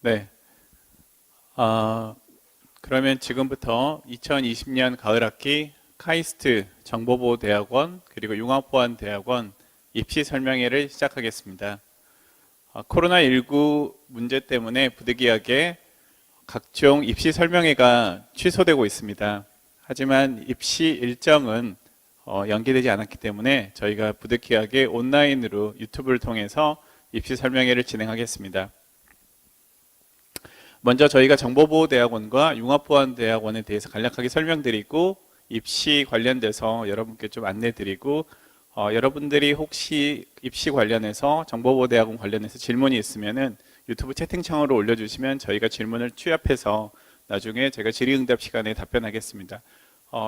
네. 아, 그러면 지금부터 2020년 가을 학기 카이스트 정보보호대학원 그리고 융합보안대학원 입시 설명회를 시작하겠습니다. 코로나19 문제 때문에 부득이하게 각종 입시 설명회가 취소되고 있습니다. 하지만 입시 일정은 연기되지 않았기 때문에 저희가 부득이하게 온라인으로 유튜브를 통해서 입시 설명회를 진행하겠습니다. 먼저 저희가 정보보호대학원과 융합보안대학원에 대해서 간략하게 설명드리고 입시 관련돼서 여러분께 좀 안내드리고 여러분들이 혹시 입시 관련해서 정보보호대학원 관련해서 질문이 있으면은 유튜브 채팅창으로 올려주시면 저희가 질문을 취합해서 나중에 제가 질의응답 시간에 답변하겠습니다.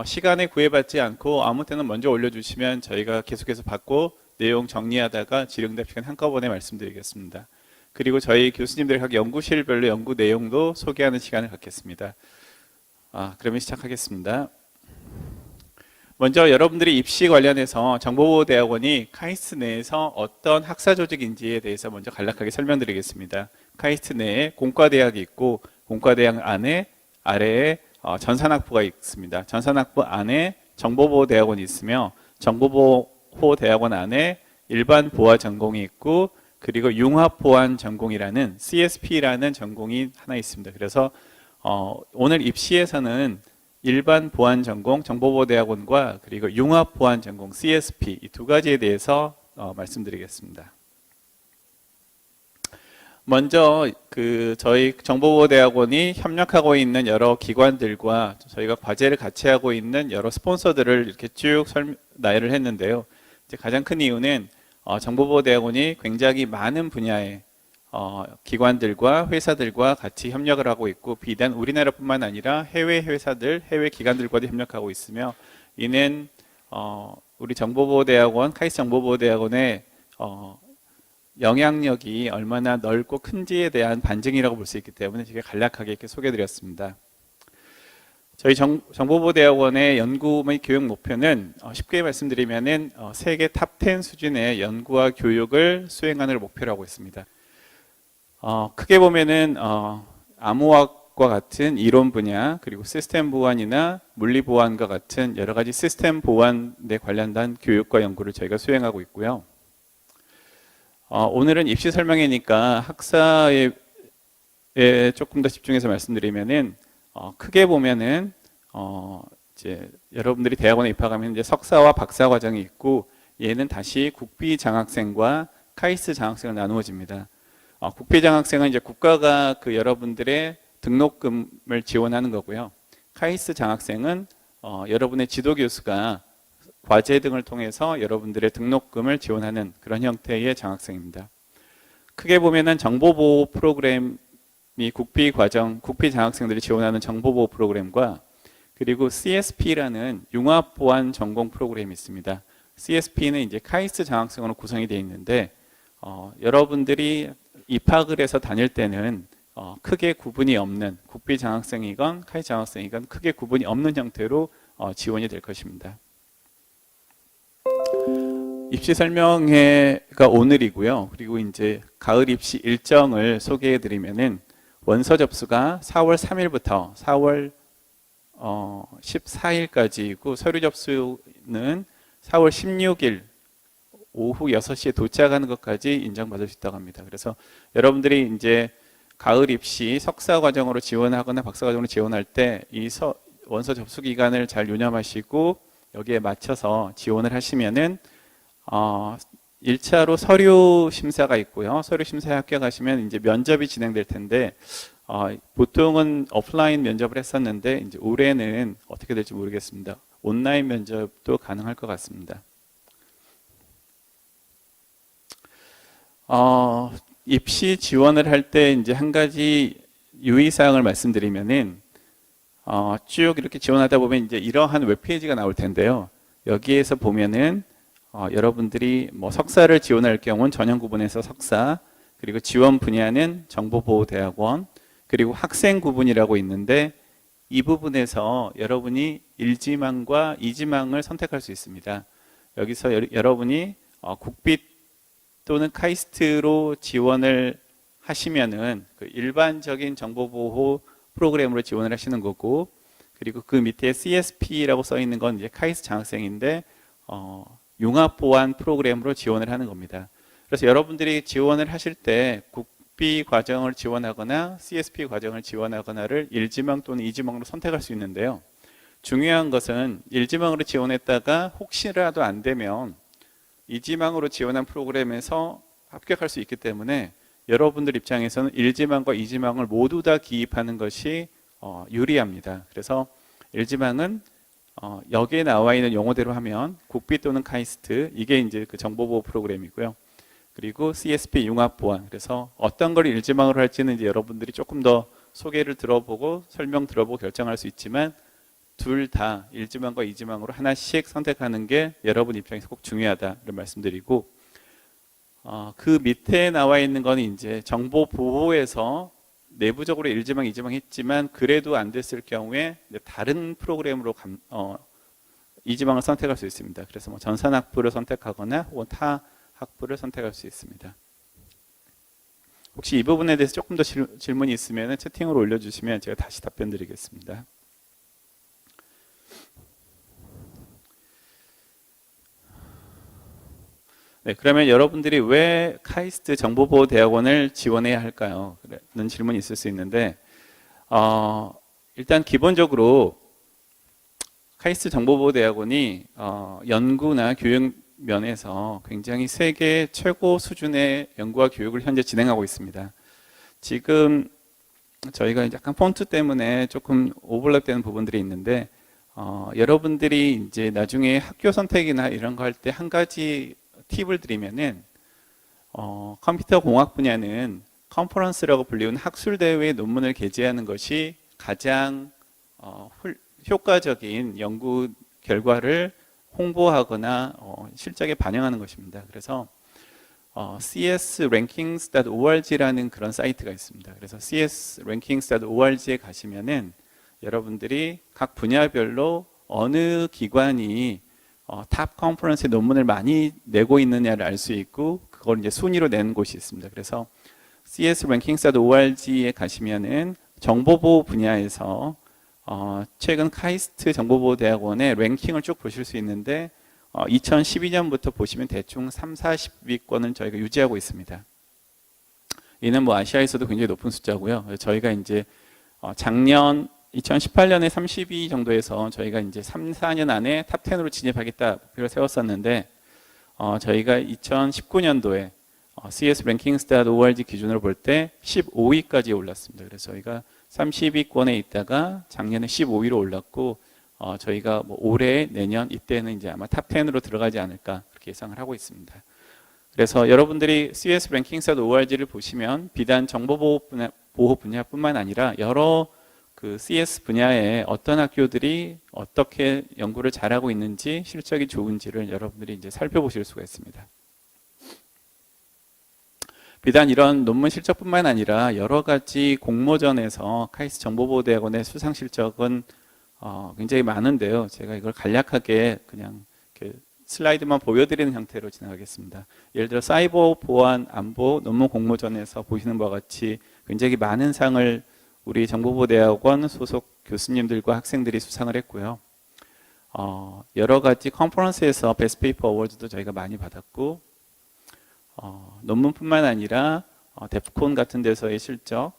시간에 구애받지 않고 아무 때나 먼저 올려주시면 저희가 계속해서 받고 내용 정리하다가 질의응답 시간 한꺼번에 말씀드리겠습니다. 그리고 저희 교수님들 각 연구실별로 연구 내용도 소개하는 시간을 갖겠습니다. 그러면 시작하겠습니다. 먼저 여러분들이 입시 관련해서 정보보호대학원이 카이스트 내에서 어떤 학사 조직인지에 대해서 먼저 간략하게 설명드리겠습니다. 카이스트 내에 공과대학이 있고 공과대학 아래에 전산학부가 있습니다. 전산학부 안에 정보보호대학원이 있으며 정보보호대학원 안에 일반 보안 전공이 있고 그리고 융합보안 전공이라는 CSP라는 전공이 하나 있습니다. 그래서 오늘 입시에서는 일반 보안 전공 정보보호대학원과 그리고 융합보안 전공 CSP 이 두 가지에 대해서 말씀드리겠습니다. 먼저 저희 정보보호대학원이 협력하고 있는 여러 기관들과 저희가 과제를 같이 하고 있는 여러 스폰서들을 이렇게 쭉 나열을 했는데요. 이제 가장 큰 이유는 정보보호대학원이 굉장히 많은 분야의 기관들과 회사들과 같이 협력을 하고 있고 비단 우리나라뿐만 아니라 해외 회사들, 해외 기관들과도 협력하고 있으며 이는 우리 정보보호대학원, 카이스트 정보보호대학원의 영향력이 얼마나 넓고 큰지에 대한 반증이라고 볼 수 있기 때문에 제가 간략하게 이렇게 소개해드렸습니다. 저희 정보보호대학원의 연구 및 교육 목표는 쉽게 말씀드리면은 세계 탑10 수준의 연구와 교육을 수행하는 걸 목표로 하고 있습니다. 크게 보면은 암호학과 같은 이론 분야 그리고 시스템 보안이나 물리 보안과 같은 여러 가지 시스템 보안에 관련된 교육과 연구를 저희가 수행하고 있고요. 오늘은 입시 설명회니까 학사에 조금 더 집중해서 말씀드리면은 크게 보면은 이제 여러분들이 대학원에 입학하면 이제 석사와 박사 과정이 있고 얘는 다시 국비 장학생과 카이스트 장학생을 나누어집니다. 국비 장학생은 이제 국가가 여러분들의 등록금을 지원하는 거고요. 카이스트 장학생은 여러분의 지도 교수가 과제 등을 통해서 여러분들의 등록금을 지원하는 그런 형태의 장학생입니다. 크게 보면은 정보보호 프로그램이 국비 장학생들이 지원하는 정보보호 프로그램과 그리고 CSP라는 융합보안 전공 프로그램이 있습니다. CSP는 이제 카이스트 장학생으로 구성이 되어 있는데 여러분들이 입학을 해서 다닐 때는 크게 구분이 없는 국비 장학생이건 카이스트 장학생이건 크게 구분이 없는 형태로 지원이 될 것입니다. 입시 설명회가 오늘이고요. 그리고 이제 가을 입시 일정을 소개해 드리면은 원서 접수가 4월 3일부터 4월 14일까지이고 서류 접수는 4월 16일 오후 6시에 도착하는 것까지 인정받을 수 있다고 합니다. 그래서 여러분들이 이제 가을 입시 석사 과정으로 지원하거나 박사 과정으로 지원할 때 이 원서 접수 기간을 잘 유념하시고 여기에 맞춰서 지원을 하시면은 1차로 서류 심사가 있고요. 서류 심사에 합격하시면 이제 면접이 진행될 텐데 보통은 오프라인 면접을 했었는데 이제 올해는 어떻게 될지 모르겠습니다. 온라인 면접도 가능할 것 같습니다. 입시 지원을 할 때 이제 한 가지 유의사항을 말씀드리면은 쭉 이렇게 지원하다 보면 이제 이러한 웹페이지가 나올 텐데요. 여기에서 보면은 여러분들이 뭐 석사를 지원할 경우는 전형 구분에서 석사, 그리고 지원 분야는 정보보호대학원, 그리고 학생 구분이라고 있는데 이 부분에서 여러분이 1지망과 2지망을 선택할 수 있습니다. 여기서 여러분이 국비 또는 카이스트로 지원을 하시면은 그 일반적인 정보보호 프로그램으로 지원을 하시는 거고, 그리고 그 밑에 CSP라고 써 있는 건 이제 카이스트 장학생인데 융합 보안 프로그램으로 지원을 하는 겁니다. 그래서 여러분들이 지원을 하실 때 국비 과정을 지원하거나 CSP 과정을 지원하거나를 1지망 또는 2지망으로 선택할 수 있는데요. 중요한 것은 1지망으로 지원했다가 혹시라도 안 되면 2지망으로 지원한 프로그램에서 합격할 수 있기 때문에 여러분들 입장에서는 1지망과 2지망을 모두 다 기입하는 것이 유리합니다. 그래서 1지망은 여기에 나와 있는 용어대로 하면 국비 또는 카이스트, 이게 이제 그 정보보호 프로그램이고요. 그리고 CSP 융합 보안. 그래서 어떤 걸 1지망으로 할지는 이제 여러분들이 조금 더 소개를 들어보고 설명 들어보고 결정할 수 있지만 둘 다 1지망과 2지망으로 하나씩 선택하는 게 여러분 입장에서 꼭 중요하다 이런 말씀드리고, 그 밑에 나와 있는 건 이제 정보 보호에서 내부적으로 1지망, 2지망 했지만 그래도 안 됐을 경우에 다른 프로그램으로 2지망을 선택할 수 있습니다. 그래서 뭐 전산학부를 선택하거나 혹은 타 학부를 선택할 수 있습니다. 혹시 이 부분에 대해서 조금 더 질문이 있으면 채팅으로 올려주시면 제가 다시 답변 드리겠습니다. 네, 그러면 여러분들이 왜 카이스트 정보보호대학원을 지원해야 할까요? 라는 질문이 있을 수 있는데 일단 기본적으로 카이스트 정보보호대학원이 연구나 교육 면에서 굉장히 세계 최고 수준의 연구와 교육을 현재 진행하고 있습니다. 지금 저희가 약간 폰트 때문에 조금 오버랩되는 부분들이 있는데 여러분들이 이제 나중에 학교 선택이나 이런 거 할 때 한 가지 팁을 드리면은 컴퓨터 공학 분야는 컨퍼런스라고 불리는 학술 대회에 논문을 게재하는 것이 가장 효과적인 연구 결과를 홍보하거나 실적에 반영하는 것입니다. 그래서 csrankings.org라는 그런 사이트가 있습니다. 그래서 csrankings.org에 가시면은 여러분들이 각 분야별로 어느 기관이 탑 컨퍼런스에 논문을 많이 내고 있느냐를 알 수 있고 그걸 이제 순위로 내는 곳이 있습니다. 그래서 csrankings.org에 가시면은 정보보호 분야에서 최근 카이스트 정보보호대학원의 랭킹을 쭉 보실 수 있는데 2012년부터 보시면 대충 3, 40위권을 저희가 유지하고 있습니다. 이는 뭐 아시아에서도 굉장히 높은 숫자고요. 저희가 이제 작년 2018년에 30위 정도에서 저희가 이제 3, 4년 안에 탑 10으로 진입하겠다 목표를 세웠었는데 저희가 2019년도에 csrankings.org 기준으로 볼 때 15위까지 올랐습니다. 그래서 저희가 30위권에 있다가 작년에 15위로 올랐고 저희가 뭐 올해 내년 이때는 이제 아마 탑 10으로 들어가지 않을까 그렇게 예상을 하고 있습니다. 그래서 여러분들이 csrankings.org를 보시면 비단 정보보호 분야뿐만 아니라 여러 그 CS 분야에 어떤 학교들이 어떻게 연구를 잘하고 있는지 실적이 좋은지를 여러분들이 이제 살펴보실 수가 있습니다. 비단 이런 논문 실적뿐만 아니라 여러 가지 공모전에서 카이스트 정보보호대학원의 수상 실적은 굉장히 많은데요. 제가 이걸 간략하게 그냥 이렇게 슬라이드만 보여드리는 형태로 진행하겠습니다. 예를 들어 사이버 보안 안보 논문 공모전에서 보시는 바와 같이 굉장히 많은 상을 우리 정보보호대학원 소속 교수님들과 학생들이 수상을 했고요. 여러 가지 컨퍼런스에서 베스트 페이퍼 어워즈도 저희가 많이 받았고 논문뿐만 아니라 데프콘 같은 데서의 실적,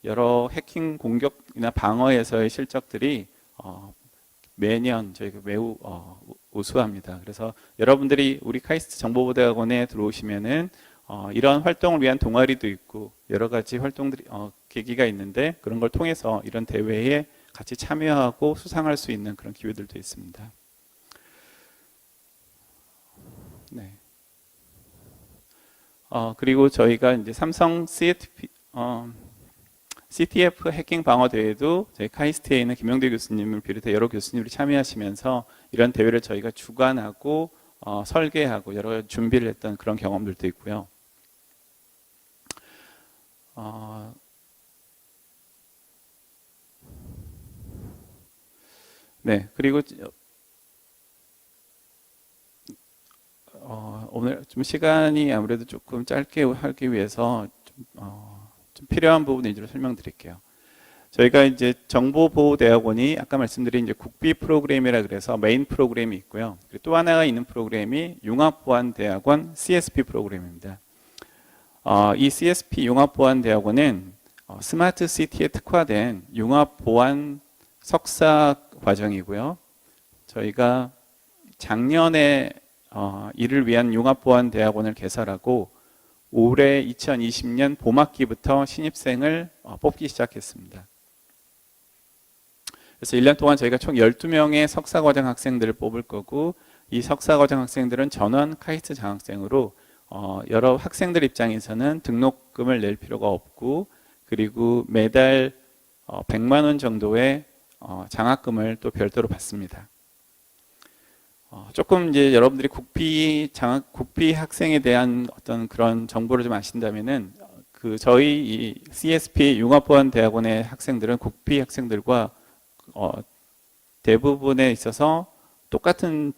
여러 해킹 공격이나 방어에서의 실적들이 매년 저희가 매우 우수합니다. 그래서 여러분들이 우리 카이스트 정보보호대학원에 들어오시면은 이런 활동을 위한 동아리도 있고 여러 가지 활동들이 계기가 있는데 그런 걸 통해서 이런 대회에 같이 참여하고 수상할 수 있는 그런 기회들도 있습니다. 네. 그리고 저희가 이제 삼성 CTF 해킹 방어 대회도 저희 카이스트에 있는 김영대 교수님을 비롯해 여러 교수님들이 참여하시면서 이런 대회를 저희가 주관하고 설계하고 여러 준비를 했던 그런 경험들도 있고요. 네, 그리고 오늘 좀 시간이 아무래도 조금 짧게 하기 위해서 좀 좀 필요한 부분 위주로 설명드릴게요. 저희가 이제 정보보호대학원이 아까 말씀드린 이제 국비 프로그램이라 그래서 메인 프로그램이 있고요. 그리고 또 하나가 있는 프로그램이 융합보안대학원 CSP 프로그램입니다. 이 CSP 융합보안대학원은 스마트 시티에 특화된 융합보안 석사 과정이고요. 저희가 작년에 이를 위한 융합보안대학원을 개설하고 올해 2020년 봄학기부터 신입생을 뽑기 시작했습니다. 그래서 1년 동안 저희가 총 12명의 석사과정 학생들을 뽑을 거고 이 석사과정 학생들은 전원 카이스트 장학생으로 여러 학생들 입장에서는 등록금을 낼 필요가 없고 그리고 매달 100만 원 정도의 장학금을 또 별도로 받습니다. 조금 이제 여러분들이 국비 학생에 대한 어떤 그런 정보를 좀 아신다면은 저희 이 CSP 융합보안대학원의 학생들은 국비 학생들과 대부분에 있어서 똑같은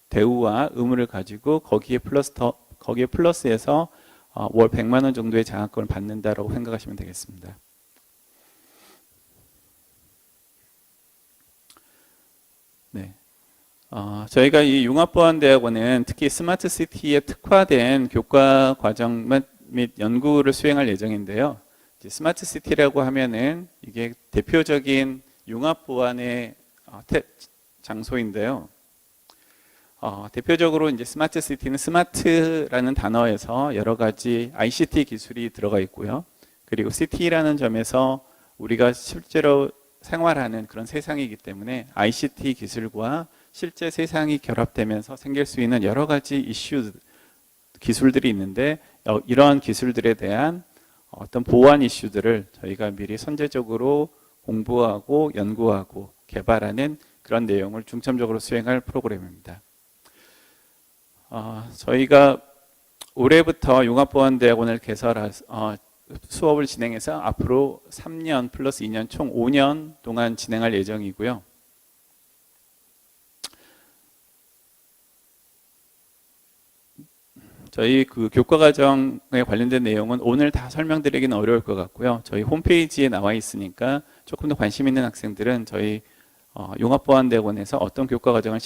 대우와 의무를 가지고 거기에 플러스해서 월 100만 원 정도의 장학금을 받는다라고 생각하시면 되겠습니다. 네. 저희가 이 융합보안대학원은 특히 스마트 시티에 특화된 교과 과정 및 연구를 수행할 예정인데요. 스마트 시티라고 하면은 이게 대표적인 융합보안의 장소인데요. 대표적으로 이제 스마트 시티는 스마트라는 단어에서 여러 가지 ICT 기술이 들어가 있고요. 그리고 시티라는 점에서 우리가 실제로 생활하는 그런 세상이기 때문에 ICT 기술과 실제 세상이 결합되면서 생길 수 있는 여러 가지 기술들이 있는데 이러한 기술들에 대한 어떤 보안 이슈들을 저희가 미리 선제적으로 공부하고 연구하고 개발하는 그런 내용을 중점적으로 수행할 프로그램입니다. 저희가 올해부터 융합보안대학원을 개설해서 수업을 진행해서 앞으로 3년 플러스 2년 총 5년 동안 진행할 예정이고요. 저희 교과 과정에 관련된 내용은 오늘 다 설명드리기는 어려울 것 같고요. 저희 홈페이지에 나와 있으니까 조금 더 관심 있는 학생들은 저희 융합보안대학원에서 어떤 교과 과정을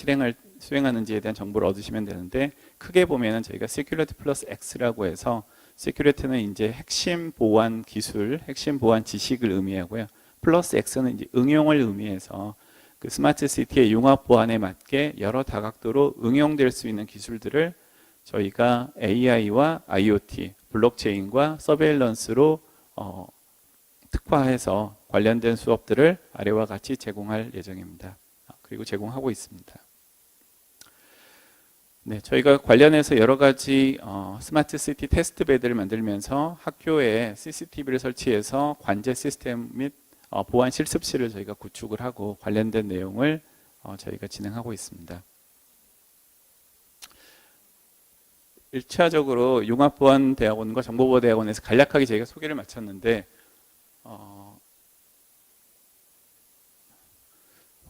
수행하는지에 대한 정보를 얻으시면 되는데 크게 보면은 저희가 Security 플러스 X라고 해서 Security는 이제 핵심 보안 기술, 핵심 보안 지식을 의미하고요. 플러스 X는 이제 응용을 의미해서 그 스마트 시티의 융합 보안에 맞게 여러 다각도로 응용될 수 있는 기술들을 저희가 AI와 IoT, 블록체인과 서베일런스로 특화해서 관련된 수업들을 아래와 같이 제공할 예정입니다. 그리고 제공하고 있습니다. 네, 저희가 관련해서 여러 가지 스마트 시티 테스트 베드를 만들면서 학교에 CCTV를 설치해서 관제 시스템 및 보안 실습실을 저희가 구축을 하고 관련된 내용을 저희가 진행하고 있습니다. 1차적으로 융합보안대학원과 정보보호대학원에서 간략하게 저희가 소개를 마쳤는데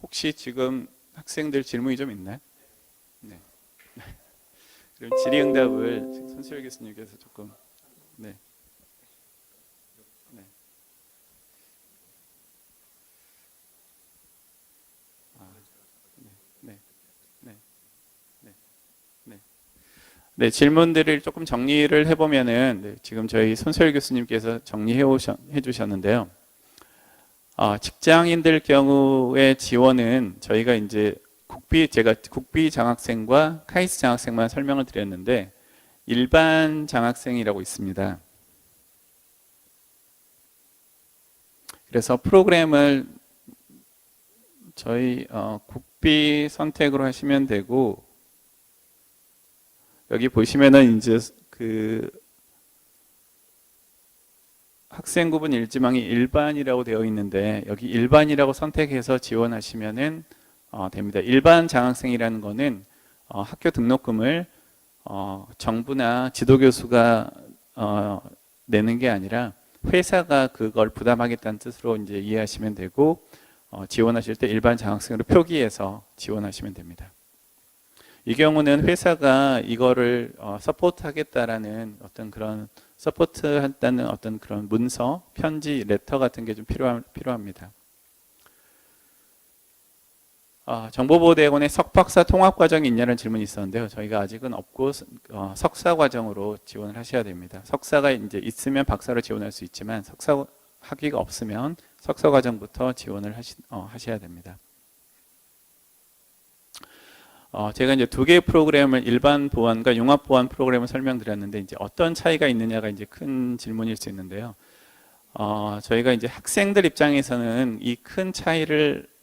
혹시 지금 학생들 질문이 좀 있나요? 네. 그럼 질의응답을 손수열 교수님께서 조금 네. 네. 네. 네. 네. 네. 네, 질문들을 조금 정리를 해보면은 네, 지금 저희 손수열 교수님께서 정리해 주셨는데요. 직장인들 경우의 지원은 저희가 이제 제가 국비 장학생과 카이스트 장학생만 설명을 드렸는데 일반 장학생이라고 있습니다. 그래서 프로그램을 저희 국비 선택으로 하시면 되고 여기 보시면은 이제 학생 구분 일지망이 일반이라고 되어 있는데 여기 일반이라고 선택해서 지원하시면은 됩니다. 일반 장학생이라는 거는 학교 등록금을 정부나 지도교수가 내는 게 아니라 회사가 그걸 부담하겠다는 뜻으로 이제 이해하시면 되고 지원하실 때 일반 장학생으로 표기해서 지원하시면 됩니다. 이 경우는 회사가 이거를 서포트하겠다라는 어떤 그런 서포트한다는 어떤 그런 문서, 편지, 레터 같은 게 좀 필요합니다. 정보보호대학원에 석박사 통합과정이 있냐는 질문이 있었는데요. 저희가 아직은 없고 석사 과정으로 지원을 하셔야 됩니다. 석사가 이제 있으면 박사로 지원할 수 있지만 석사 학위가 없으면 석사 과정부터 지원을 하셔야 됩니다. 제가 이제 두 개의 프로그램을 일반 보안과 융합 보안 프로그램을 설명드렸는데 이제 어떤 차이가 있느냐가 이제 큰 질문일 수 있는데요. 저희가 이제 학생들 입장에서는 이 큰 차이를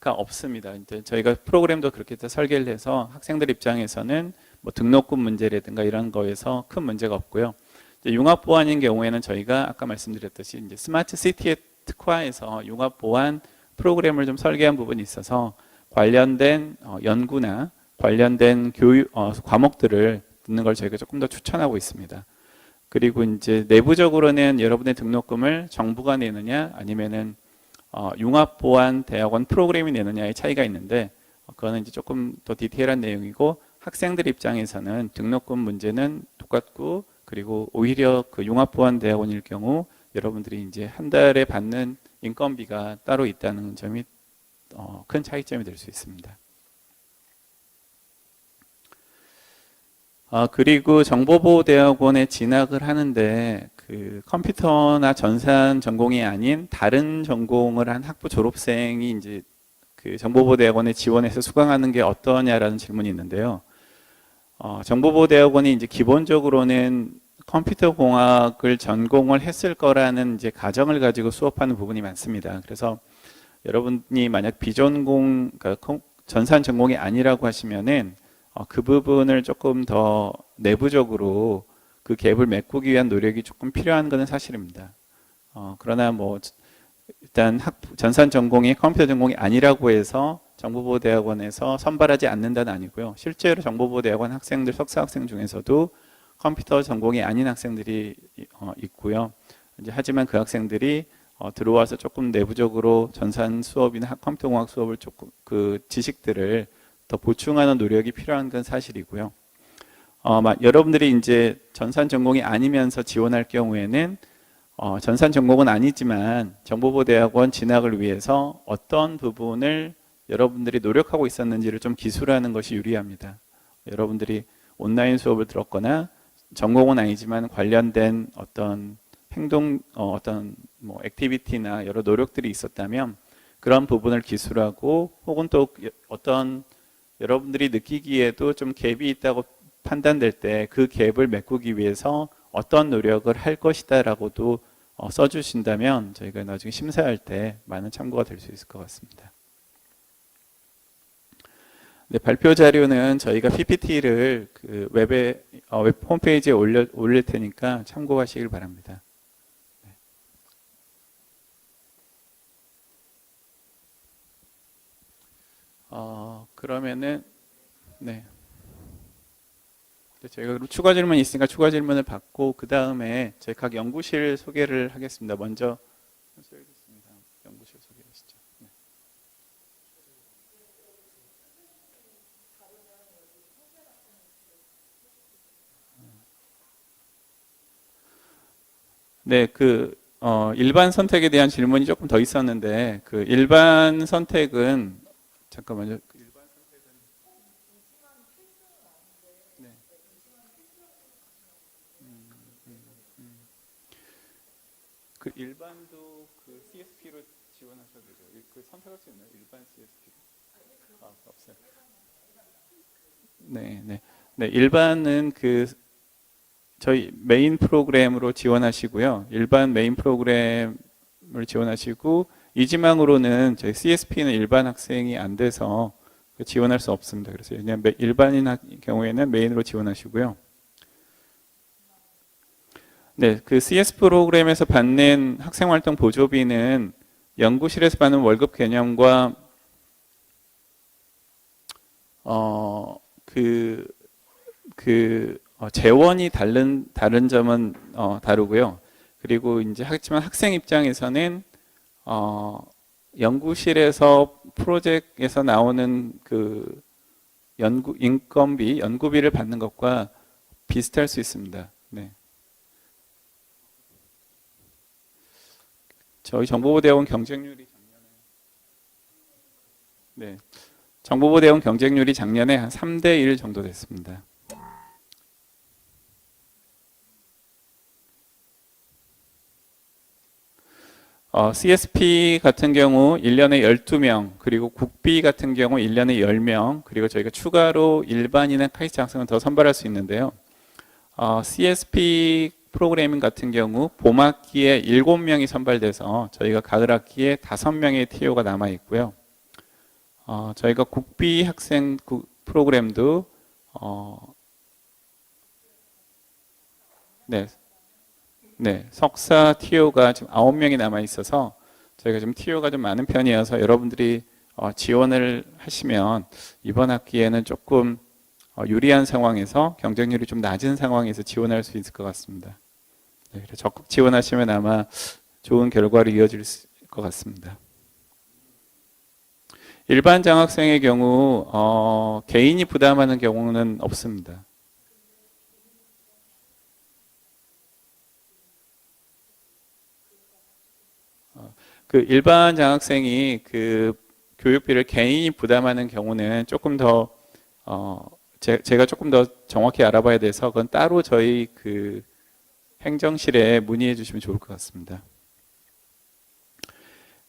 가 없습니다. 이제 저희가 프로그램도 그렇게 설계를 해서 학생들 입장에서는 뭐 등록금 문제라든가 이런 거에서 큰 문제가 없고요. 이제 융합 보안인 경우에는 저희가 아까 말씀드렸듯이 이제 스마트 시티에 특화해서 융합 보안 프로그램을 좀 설계한 부분이 있어서 관련된 연구나 관련된 교육 과목들을 듣는 걸 저희가 조금 더 추천하고 있습니다. 그리고 이제 내부적으로는 여러분의 등록금을 정부가 내느냐 아니면은 융합보안대학원 프로그램이 내느냐의 차이가 있는데 그거는 이제 조금 더 디테일한 내용이고 학생들 입장에서는 등록금 문제는 똑같고 그리고 오히려 그 융합보안대학원일 경우 여러분들이 이제 한 달에 받는 인건비가 따로 있다는 점이 큰 차이점이 될 수 있습니다. 그리고 정보보호대학원에 진학을 하는데 그 컴퓨터나 전산 전공이 아닌 다른 전공을 한 학부 졸업생이 이제 그 정보보호대학원에 지원해서 수강하는 게 어떠냐라는 질문이 있는데요. 정보보호대학원이 이제 기본적으로는 컴퓨터 공학을 전공을 했을 거라는 이제 가정을 가지고 수업하는 부분이 많습니다. 그래서 여러분이 만약 비전공, 그러니까 전산 전공이 아니라고 하시면은 그 부분을 조금 더 내부적으로 그 갭을 메꾸기 위한 노력이 조금 필요한 것은 사실입니다. 그러나 뭐 일단 전산 전공이 컴퓨터 전공이 아니라고 해서 정보보호대학원에서 선발하지 않는다는 아니고요. 실제로 정보보호대학원 학생들, 석사 학생 중에서도 컴퓨터 전공이 아닌 학생들이 있고요. 이제 하지만 그 학생들이 들어와서 조금 내부적으로 전산 수업이나 컴퓨터 공학 수업을 조금 그 지식들을 더 보충하는 노력이 필요한 건 사실이고요. 여러분들이 이제 전산 전공이 아니면서 지원할 경우에는 전산 전공은 아니지만 정보보호대학원 진학을 위해서 어떤 부분을 여러분들이 노력하고 있었는지를 좀 기술하는 것이 유리합니다. 여러분들이 온라인 수업을 들었거나 전공은 아니지만 관련된 어떤 행동, 어떤 뭐 액티비티나 여러 노력들이 있었다면 그런 부분을 기술하고 혹은 또 어떤 여러분들이 느끼기에도 좀 갭이 있다고 판단될 때 그 갭을 메꾸기 위해서 어떤 노력을 할 것이다 라고도 써주신다면 저희가 나중에 심사할 때 많은 참고가 될 수 있을 것 같습니다. 네, 발표 자료는 저희가 PPT를 그 웹 홈페이지에 올릴 테니까 참고하시길 바랍니다. 그러면은 네. 저희가 추가 질문이 있으니까 추가 질문을 받고 그 다음에 저희 각 연구실 소개를 하겠습니다. 먼저 연구실 소개하시죠. 네. 네, 일반 선택에 대한 질문이 조금 더 있었는데 그 일반 선택은 잠깐만요. 그 일반도 그 CSP로 지원하셔도 되죠. 그 선택할 수 있나요? 일반 CSP? 없어요. 네, 네. 네, 일반은 그 저희 메인 프로그램으로 지원하시고요. 일반 메인 프로그램을 지원하시고 이지망으로는 저희 CSP는 일반 학생이 안 돼서 지원할 수 없습니다. 그래서 그냥 일반인 경우에는 메인으로 지원하시고요. 네, 그 CS 프로그램에서 받는 학생활동 보조비는 연구실에서 받는 월급 개념과 재원이 다른 점은 다르고요. 그리고 이제 하지만 학생 입장에서는 연구실에서 프로젝트에서 나오는 그 연구비를 받는 것과 비슷할 수 있습니다. 네. 저희 정보부대학원 경쟁률이 네, 정보부대학원 경쟁률이 작년에 한 3대 1 정도 됐습니다. CSP 같은 경우 1년에 12명, 그리고 국비 같은 경우 1년에 10명, 그리고 저희가 추가로 일반인의 카이스트 학생을 더 선발할 수 있는데요. CSP 프로그래밍 같은 경우 봄학기에 7명이 선발돼서 저희가 가을학기에 5명의 TO가 남아 있고요. 저희가 국비 학생 프로그램도 네, 네, 석사 TO가 지금 9명이 남아 있어서 저희가 좀 TO가 좀 많은 편이어서 여러분들이 지원을 하시면 이번 학기에는 조금 유리한 상황에서 경쟁률이 좀 낮은 상황에서 지원할 수 있을 것 같습니다. 네, 적극 지원하시면 아마 좋은 결과로 이어질 것 같습니다. 일반 장학생의 경우 개인이 부담하는 경우는 없습니다. 그 일반 장학생이 그 교육비를 개인이 부담하는 경우는 조금 더 제가 조금 더 정확히 알아봐야 돼서 그건 따로 저희 그 행정실에 문의해 주시면 좋을 것 같습니다.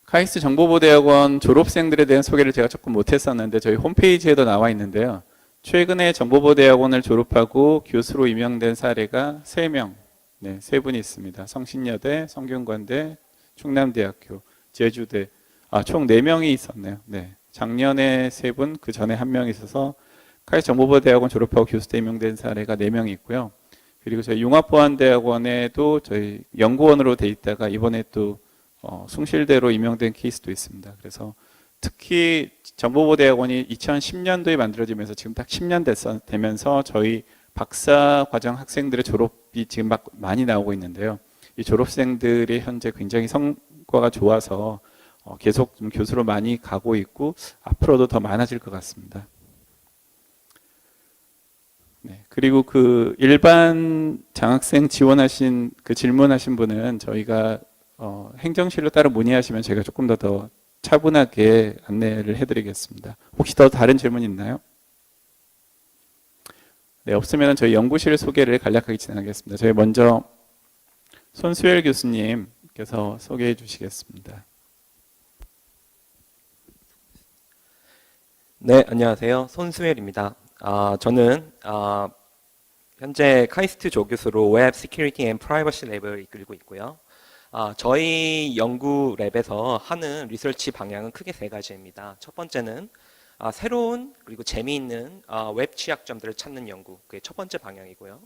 카이스트 정보보대학원 졸업생들에 대한 소개를 제가 조금 못했었는데 저희 홈페이지에도 나와 있는데요. 최근에 정보보대학원을 졸업하고 교수로 임명된 사례가 3명, 네, 3분이 있습니다. 성신여대, 성균관대, 충남대학교, 제주대, 총 4명이 있었네요. 네, 작년에 3분, 그 전에 1명 있어서 카이스트 정보보대학원 졸업하고 교수로 임명된 사례가 4명이 있고요. 그리고 저희 융합보안대학원에도 저희 연구원으로 돼 있다가 이번에 또 숭실대로 임명된 케이스도 있습니다. 그래서 특히 정보보대학원이 2010년도에 만들어지면서 지금 딱 10년 되면서 저희 박사 과정 학생들의 졸업이 지금 막 많이 나오고 있는데요. 이 졸업생들이 현재 굉장히 성과가 좋아서 계속 좀 교수로 많이 가고 있고 앞으로도 더 많아질 것 같습니다. 네, 그리고 그 일반 장학생 지원하신 그 질문하신 분은 저희가 행정실로 따로 문의하시면 제가 조금 더 차분하게 안내를 해드리겠습니다. 혹시 더 다른 질문 있나요? 네, 없으면 저희 연구실 소개를 간략하게 진행하겠습니다. 저희 먼저 손수열 교수님께서 소개해 주시겠습니다. 네, 안녕하세요. 손수열입니다. 저는 현재 카이스트 조교수로 웹 시큐리티 앤 프라이버시 랩을 이끌고 있고요. 저희 연구 랩에서 하는 리서치 방향은 크게 3가지입니다. 첫 번째는 새로운 그리고 재미있는 웹 취약점들을 찾는 연구, 그게 첫 번째 방향이고요.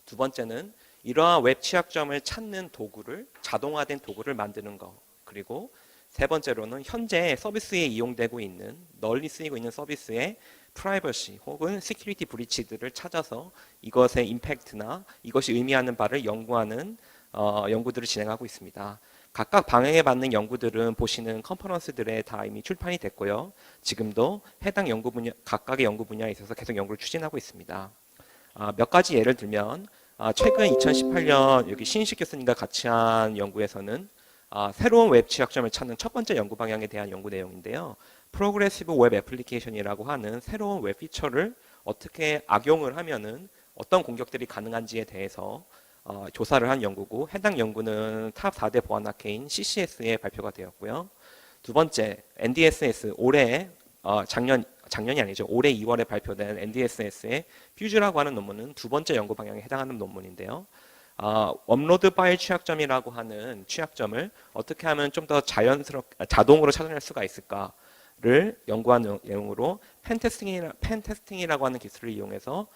두 번째는 이러한 웹 취약점을 찾는 도구를, 자동화된 도구를 만드는 것, 그리고 세 번째로는 현재 서비스에 이용되고 있는, 널리 쓰이고 있는 서비스의 프라이버시 혹은 시큐리티 브리치들을 찾아서 이것의 임팩트나 이것이 의미하는 바를 연구하는 연구들을 진행하고 있습니다. 각각 방향에 맞는 연구들은 보시는 컨퍼런스들에 다 이미 출판이 됐고요. 지금도 해당 연구 분야, 각각의 연구 분야에 있어서 계속 연구를 추진하고 있습니다. 몇 가지 예를 들면 최근 2018년 여기 신식 교수님과 같이 한 연구에서는 새로운 웹 취약점을 찾는 첫 번째 연구 방향에 대한 연구 내용인데요. 프로그레시브 웹 애플리케이션이라고 하는 새로운 웹 피처를 어떻게 악용을 하면은 어떤 공격들이 가능한지에 대해서 조사를 한 연구고, 해당 연구는 탑 4대 보안학회인 CCS에 발표가 되었고요. 두 번째, NDSS 올해 작년이 아니죠. 올해 2월에 발표된 NDSS의 퓨즈라고 하는 논문은 두 번째 연구 방향에 해당하는 논문인데요. 업로드 파일 취약점이라고 하는 취약점을 어떻게 하면 좀 더 자동으로 찾아낼 수가 있을까를 연구한 내용으로 펜테스팅이라고 하는 기술을 이용해서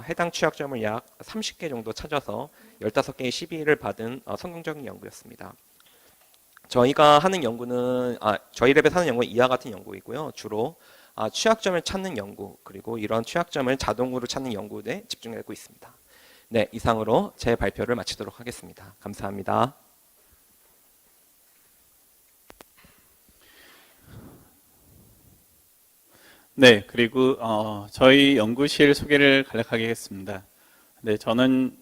해당 취약점을 약 30개 정도 찾아서 15개의 CV를 받은 성공적인 연구였습니다. 저희가 하는 연구는 저희 랩에서 하는 연구는 이와 같은 연구이고요. 주로 취약점을 찾는 연구, 그리고 이런 취약점을 자동으로 찾는 연구에 집중하고 있습니다. 네, 이상으로 제 발표를 마치도록 하겠습니다. 감사합니다. 네, 그리고 저희 연구실 소개를 간략하게 하겠습니다. 네, 저는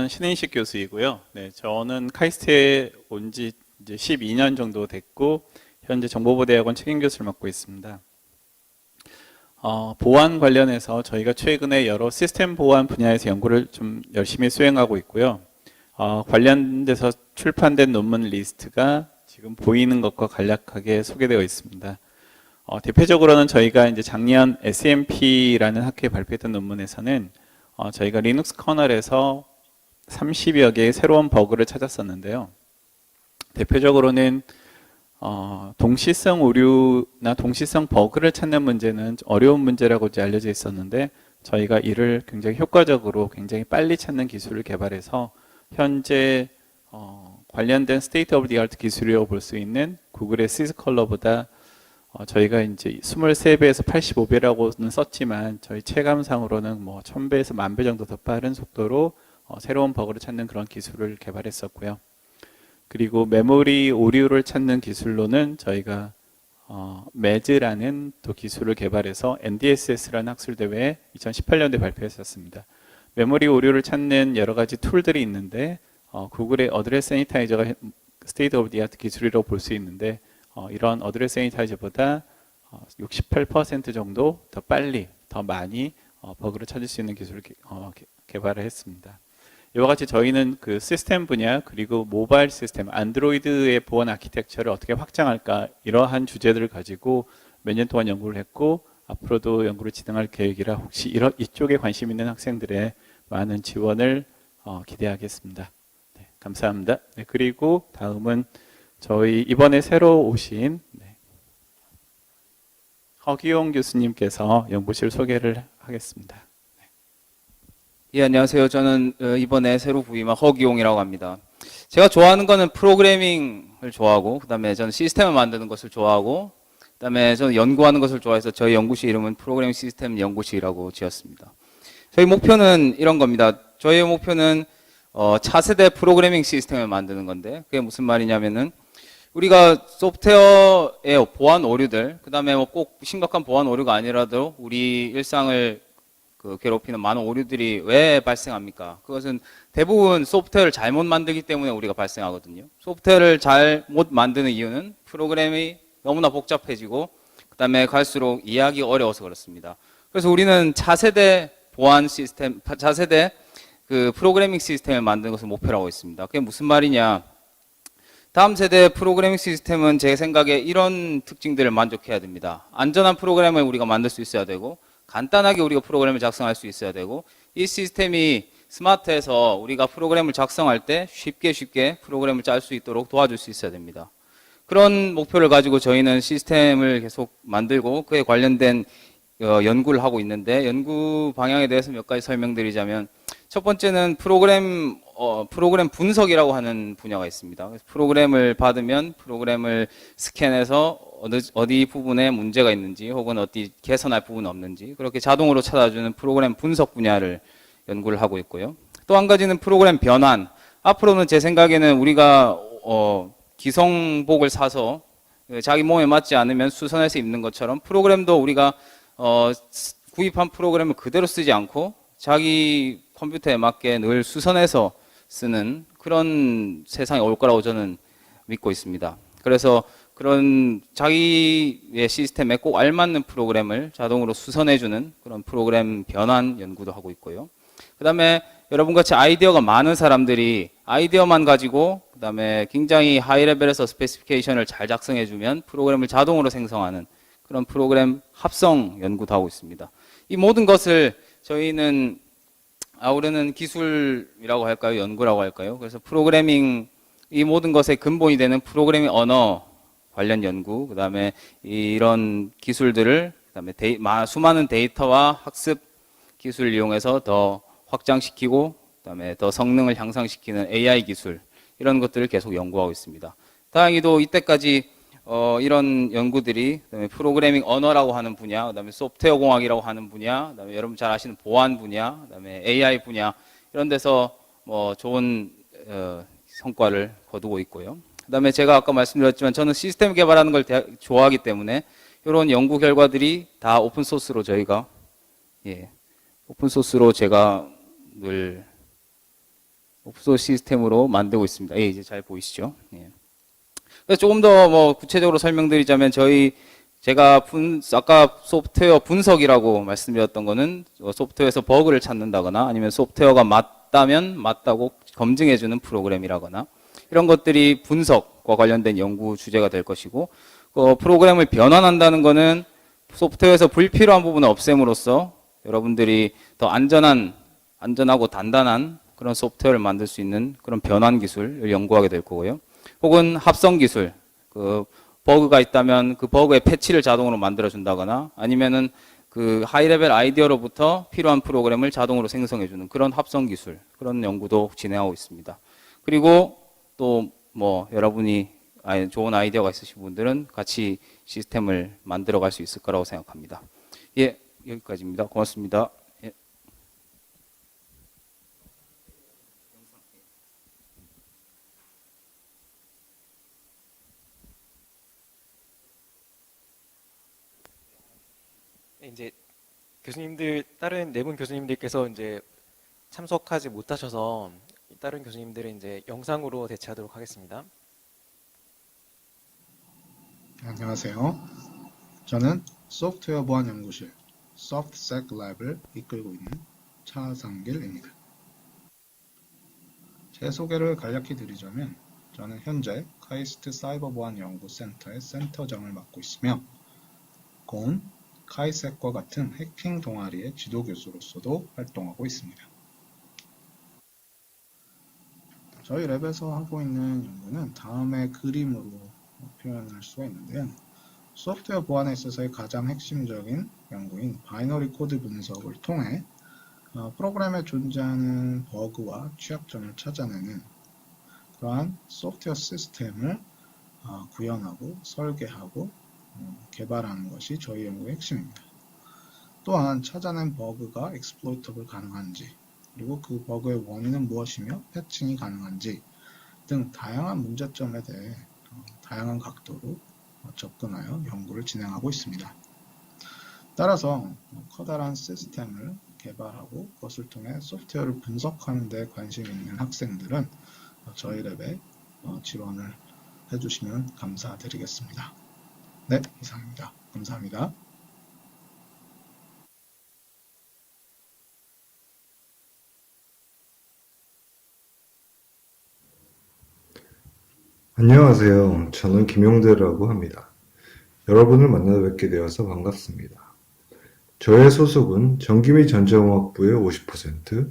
신인식 교수이고요. 네, 저는 카이스트에 온 지 이제 12년 정도 됐고 현재 정보보대학원 책임교수를 맡고 있습니다. 보안 관련해서 저희가 최근에 여러 시스템 보안 분야에서 연구를 좀 열심히 수행하고 있고요. 관련돼서 출판된 논문 리스트가 지금 보이는 것과 간략하게 소개되어 있습니다. 대표적으로는 저희가 이제 작년 SMP라는 학회에 발표했던 논문에서는 저희가 리눅스 커널에서 30여 개의 새로운 버그를 찾았었는데요. 대표적으로는 동시성 오류나 동시성 버그를 찾는 문제는 어려운 문제라고 이제 알려져 있었는데 저희가 이를 굉장히 효과적으로 굉장히 빨리 찾는 기술을 개발해서 현재 관련된 스테이트 오브 디 아트 기술이라고 볼 수 있는 구글의 시스컬러보다 저희가 이제 23배에서 85배라고는 썼지만 저희 체감상으로는 뭐 1000배에서 10,000배 정도 더 빠른 속도로 새로운 버그를 찾는 그런 기술을 개발했었고요. 그리고 메모리 오류를 찾는 기술로는 저희가 매즈라는 또 기술을 개발해서 NDSS라는 학술 대회에 2018년도에 발표했었습니다. 메모리 오류를 찾는 여러 가지 툴들이 있는데 구글의 어드레스 세니타이저가 스테이트 오브 디 아트 기술이라고 볼 수 있는데 이런 어드레스 세니타이저보다 68% 정도 더 빨리 더 많이 버그를 찾을 수 있는 기술을 개발을 했습니다. 이와 같이 저희는 그 시스템 분야 그리고 모바일 시스템 안드로이드의 보안 아키텍처를 어떻게 확장할까 이러한 주제들을 가지고 몇 년 동안 연구를 했고 앞으로도 연구를 진행할 계획이라 혹시 이쪽에 관심 있는 학생들의 많은 지원을 기대하겠습니다. 네, 감사합니다. 네, 그리고 다음은 저희 이번에 새로 오신 허기용 교수님께서 연구실 소개를 하겠습니다. 예, 안녕하세요. 저는 이번에 새로 부임한 허기용이라고 합니다. 제가 좋아하는 거는 프로그래밍을 좋아하고, 그다음에 저는 시스템을 만드는 것을 좋아하고, 그다음에 저는 연구하는 것을 좋아해서 저희 연구실 이름은 프로그래밍 시스템 연구실이라고 지었습니다. 저희 목표는 이런 겁니다. 저희 목표는 차세대 프로그래밍 시스템을 만드는 건데, 그게 무슨 말이냐면은 우리가 소프트웨어의 보안 오류들, 그다음에 뭐 꼭 심각한 보안 오류가 아니라도 우리 일상을 괴롭히는 많은 오류들이 왜 발생합니까? 그것은 대부분 소프트웨어를 잘못 만들기 때문에 우리가 발생하거든요. 소프트웨어를 잘못 만드는 이유는 프로그램이 너무나 복잡해지고 그다음에 갈수록 이해하기 어려워서 그렇습니다. 그래서 우리는 차세대 보안 시스템, 차세대 그 프로그래밍 시스템을 만드는 것을 목표로 하고 있습니다. 그게 무슨 말이냐? 다음 세대 프로그래밍 시스템은 제 생각에 이런 특징들을 만족해야 됩니다. 안전한 프로그램을 우리가 만들 수 있어야 되고 간단하게 우리가 프로그램을 작성할 수 있어야 되고 이 시스템이 스마트해서 우리가 프로그램을 작성할 때 쉽게 프로그램을 짤 수 있도록 도와줄 수 있어야 됩니다. 그런 목표를 가지고 저희는 시스템을 계속 만들고 그에 관련된 연구를 하고 있는데 연구 방향에 대해서 몇 가지 설명드리자면 첫 번째는 프로그램 분석이라고 하는 분야가 있습니다. 그래서 프로그램을 받으면 프로그램을 스캔해서 어디 부분에 문제가 있는지 혹은 어디 개선할 부분이 없는지 그렇게 자동으로 찾아주는 프로그램 분석 분야를 연구를 하고 있고요. 또 한 가지는 프로그램 변환. 앞으로는 제 생각에는 우리가 기성복을 사서 자기 몸에 맞지 않으면 수선해서 입는 것처럼 프로그램도 우리가 구입한 프로그램을 그대로 쓰지 않고 자기 컴퓨터에 맞게 늘 수선해서 쓰는 그런 세상이 올 거라고 저는 믿고 있습니다. 그래서 그런 자기의 시스템에 꼭 알맞는 프로그램을 자동으로 수선해주는 그런 프로그램 변환 연구도 하고 있고요. 그 다음에 여러분 같이 아이디어가 많은 사람들이 아이디어만 가지고 그 다음에 굉장히 하이 레벨에서 스페시피케이션을 잘 작성해주면 프로그램을 자동으로 생성하는 그런 프로그램 합성 연구도 하고 있습니다. 이 모든 것을 저희는 아우르는 기술이라고 할까요? 연구라고 할까요? 그래서 프로그래밍 이 모든 것의 근본이 되는 프로그래밍 언어 관련 연구, 그 다음에 이런 기술들을 그 다음에 수많은 데이터와 학습 기술을 이용해서 더 확장시키고 그 다음에 더 성능을 향상시키는 AI 기술 이런 것들을 계속 연구하고 있습니다. 다행히도 이때까지 이런 연구들이 그다음에 프로그래밍 언어라고 하는 분야, 그다음에 소프트웨어 공학이라고 하는 분야, 그다음에 여러분 잘 아시는 보안 분야, 그다음에 AI 분야 이런 데서 뭐 좋은 성과를 거두고 있고요. 그다음에 제가 아까 말씀드렸지만 저는 시스템 개발하는 걸 좋아하기 때문에 이런 연구 결과들이 다 오픈 소스로 저희가 오픈 소스로 제가 늘 오픈 소스 시스템으로 만들고 있습니다. 이제 잘 보이시죠? 그래서 조금 더 뭐 구체적으로 설명드리자면 제가 아까 소프트웨어 분석이라고 말씀드렸던 거는 소프트웨어에서 버그를 찾는다거나 아니면 소프트웨어가 맞다면 맞다고 검증해주는 프로그램이라거나 이런 것들이 분석과 관련된 연구 주제가 될 것이고, 프로그램을 변환한다는 거는 소프트웨어에서 불필요한 부분을 없앰으로써 여러분들이 더 안전하고 단단한 그런 소프트웨어를 만들 수 있는 그런 변환 기술을 연구하게 될 거고요. 혹은 합성 기술, 버그가 있다면 그 버그의 패치를 자동으로 만들어준다거나 아니면은 그 하이레벨 아이디어로부터 필요한 프로그램을 자동으로 생성해주는 그런 합성 기술, 그런 연구도 진행하고 있습니다. 그리고 또 뭐 여러분이 좋은 아이디어가 있으신 분들은 같이 시스템을 만들어 갈 수 있을 거라고 생각합니다. 예, 여기까지입니다. 고맙습니다. 예. 네, 이제 다른 네 분 교수님들께서 이제 참석하지 못하셔서 다른 교수님들은 이제 영상으로 대체하도록 하겠습니다. 안녕하세요. 저는 소프트웨어 보안 연구실 소프트섹랩을 이끌고 있는 차상길입니다. 제 소개를 간략히 드리자면 저는 현재 카이스트 사이버 보안 연구센터의 센터장을 맡고 있으며 곤, 카이섹과 같은 해킹 동아리의 지도 교수로서도 활동하고 있습니다. 저희 랩에서 하고 있는 연구는 다음의 그림으로 표현할 수가 있는데요. 소프트웨어 보안에 있어서의 가장 핵심적인 연구인 바이너리 코드 분석을 통해 프로그램에 존재하는 버그와 취약점을 찾아내는 그러한 소프트웨어 시스템을 구현하고 설계하고 개발하는 것이 저희 연구의 핵심입니다. 또한 찾아낸 버그가 exploitable 가능한지, 그리고 그 버그의 원인은 무엇이며 패칭이 가능한지 등 다양한 문제점에 대해 다양한 각도로 접근하여 연구를 진행하고 있습니다. 따라서 커다란 시스템을 개발하고 그것을 통해 소프트웨어를 분석하는 데 관심 있는 학생들은 저희 랩에 지원을 해주시면 감사드리겠습니다. 네, 이상입니다. 감사합니다. 안녕하세요. 저는 김용대라고 합니다. 여러분을 만나 뵙게 되어서 반갑습니다. 저의 소속은 전기 및 전자공학부의 50%,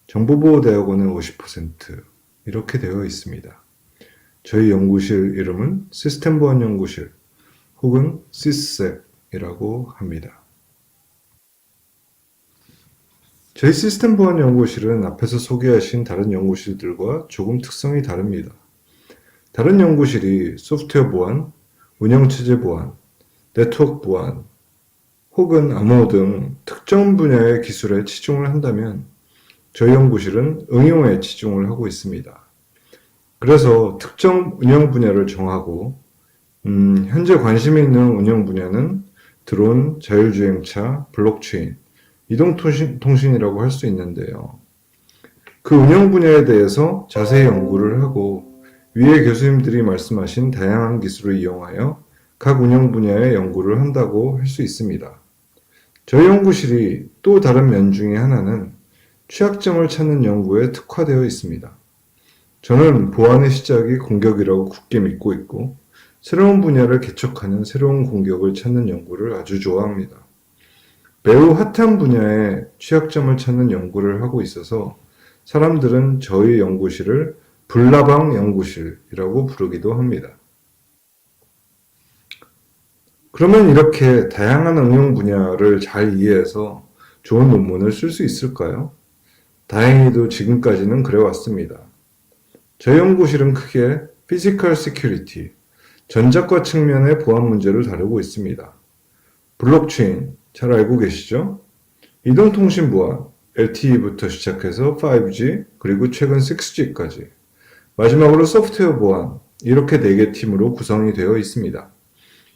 정보보호대학원의 50% 이렇게 되어 있습니다. 저희 연구실 이름은 시스템보안연구실 혹은 시스섹이라고 합니다. 저희 시스템보안연구실은 앞에서 소개하신 다른 연구실들과 조금 특성이 다릅니다. 다른 연구실이 소프트웨어 보안, 운영체제 보안, 네트워크 보안, 혹은 암호 등 특정 분야의 기술에 치중을 한다면 저희 연구실은 응용에 치중을 하고 있습니다. 그래서 특정 운영 분야를 정하고 현재 관심이 있는 운영 분야는 드론, 자율주행차, 블록체인, 이동통신이라고 할 수 있는데요. 그 운영 분야에 대해서 자세히 연구를 하고 위에 교수님들이 말씀하신 다양한 기술을 이용하여 각 운영 분야의 연구를 한다고 할 수 있습니다. 저희 연구실이 또 다른 면 중에 하나는 취약점을 찾는 연구에 특화되어 있습니다. 저는 보안의 시작이 공격이라고 굳게 믿고 있고 새로운 분야를 개척하는 새로운 공격을 찾는 연구를 아주 좋아합니다. 매우 핫한 분야의 취약점을 찾는 연구를 하고 있어서 사람들은 저희 연구실을 불나방 연구실이라고 부르기도 합니다. 그러면 이렇게 다양한 응용 분야를 잘 이해해서 좋은 논문을 쓸 수 있을까요? 다행히도 지금까지는 그래왔습니다. 저희 연구실은 크게 Physical Security, 전자과 측면의 보안 문제를 다루고 있습니다. 블록체인, 잘 알고 계시죠? 이동통신 보안, LTE부터 시작해서 5G, 그리고 최근 6G까지. 마지막으로 소프트웨어 보안, 이렇게 4개 팀으로 구성이 되어 있습니다.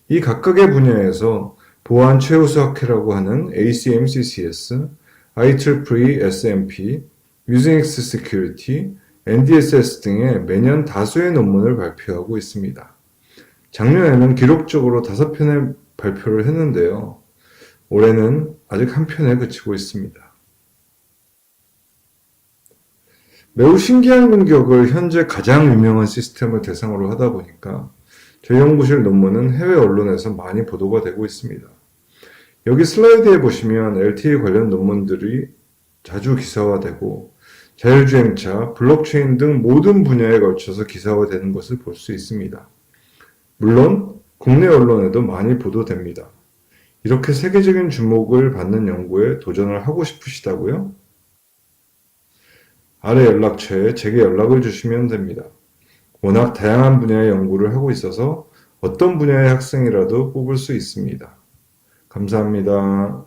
이 각각의 분야에서 보안 최우수 학회라고 하는 ACM CCS, IEEE SMP, Usenix Security, NDSS 등의 매년 다수의 논문을 발표하고 있습니다. 작년에는 기록적으로 5편의 발표를 했는데요. 올해는 아직 1편에 그치고 있습니다. 매우 신기한 공격을 현재 가장 유명한 시스템을 대상으로 하다 보니까 저희 연구실 논문은 해외 언론에서 많이 보도가 되고 있습니다. 여기 슬라이드에 보시면 LTE 관련 논문들이 자주 기사화되고 자율주행차, 블록체인 등 모든 분야에 걸쳐서 기사화되는 것을 볼 수 있습니다. 물론 국내 언론에도 많이 보도됩니다. 이렇게 세계적인 주목을 받는 연구에 도전을 하고 싶으시다고요? 아래 연락처에 제게 연락을 주시면 됩니다. 워낙 다양한 분야의 연구를 하고 있어서 어떤 분야의 학생이라도 뽑을 수 있습니다. 감사합니다.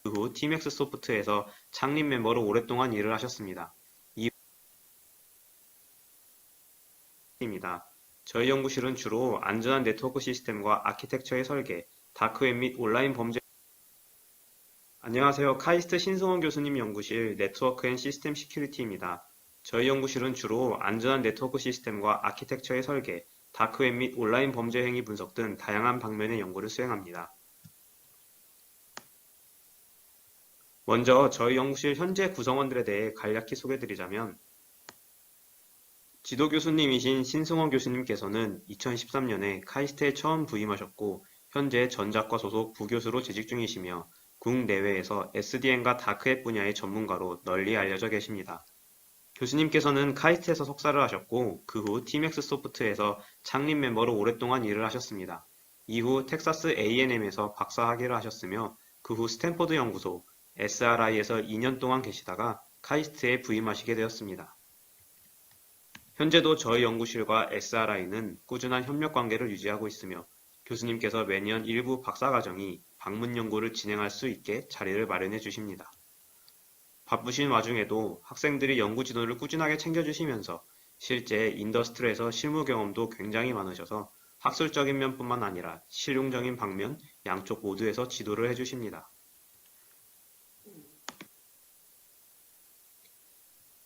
그 후 TMX 소프트에서 창립 멤버로 오랫동안 일을 하셨습니다. 입니다. 저희 연구실은 주로 안전한 네트워크 시스템과 아키텍처의 설계, 다크웹 및 온라인 범죄. 안녕하세요. 카이스트 신승원 교수님 연구실 네트워크 앤 시스템 시큐리티입니다. 저희 연구실은 주로 안전한 네트워크 시스템과 아키텍처의 설계, 다크웹 및 온라인 범죄 행위 분석 등 다양한 방면의 연구를 수행합니다. 먼저 저희 연구실 현재 구성원들에 대해 간략히 소개드리자면, 지도교수님이신 신승원 교수님께서는 2013년에 카이스트에 처음 부임하셨고 현재 전작과 소속 부교수로 재직 중이시며 국내외에서 SDN과 다크앱 분야의 전문가로 널리 알려져 계십니다. 교수님께서는 카이스트에서 석사를 하셨고 그 후 TMX 소프트에서 창립 멤버로 오랫동안 일을 하셨습니다. 이후 텍사스 A&M에서 박사학위를 하셨으며 그 후 스탠퍼드 연구소 SRI에서 2년 동안 계시다가 카이스트에 부임하시게 되었습니다. 현재도 저희 연구실과 SRI는 꾸준한 협력 관계를 유지하고 있으며 교수님께서 매년 일부 박사과정이 방문 연구를 진행할 수 있게 자리를 마련해 주십니다. 바쁘신 와중에도 학생들이 연구 진도를 꾸준하게 챙겨주시면서 실제 인더스트리에서 실무 경험도 굉장히 많으셔서 학술적인 면뿐만 아니라 실용적인 방면 양쪽 모두에서 지도를 해주십니다.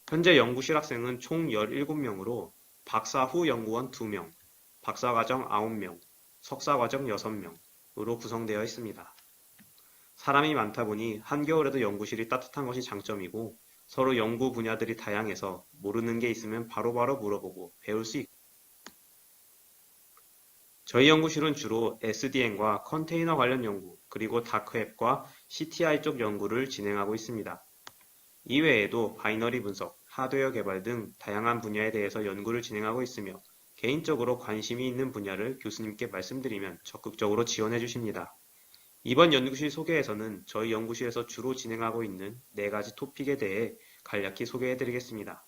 현재 연구실 학생은 총 17명으로 박사 후 연구원 2명, 박사과정 9명, 석사과정 6명으로 구성되어 있습니다. 사람이 많다 보니 한겨울에도 연구실이 따뜻한 것이 장점이고 서로 연구 분야들이 다양해서 모르는 게 있으면 바로바로 물어보고 배울 수 있고 저희 연구실은 주로 SDN과 컨테이너 관련 연구 그리고 다크웹과 CTI 쪽 연구를 진행하고 있습니다. 이외에도 바이너리 분석, 하드웨어 개발 등 다양한 분야에 대해서 연구를 진행하고 있으며 개인적으로 관심이 있는 분야를 교수님께 말씀드리면 적극적으로 지원해 주십니다. 이번 연구실 소개에서는 저희 연구실에서 주로 진행하고 있는 4가지 토픽에 대해 간략히 소개해 드리겠습니다.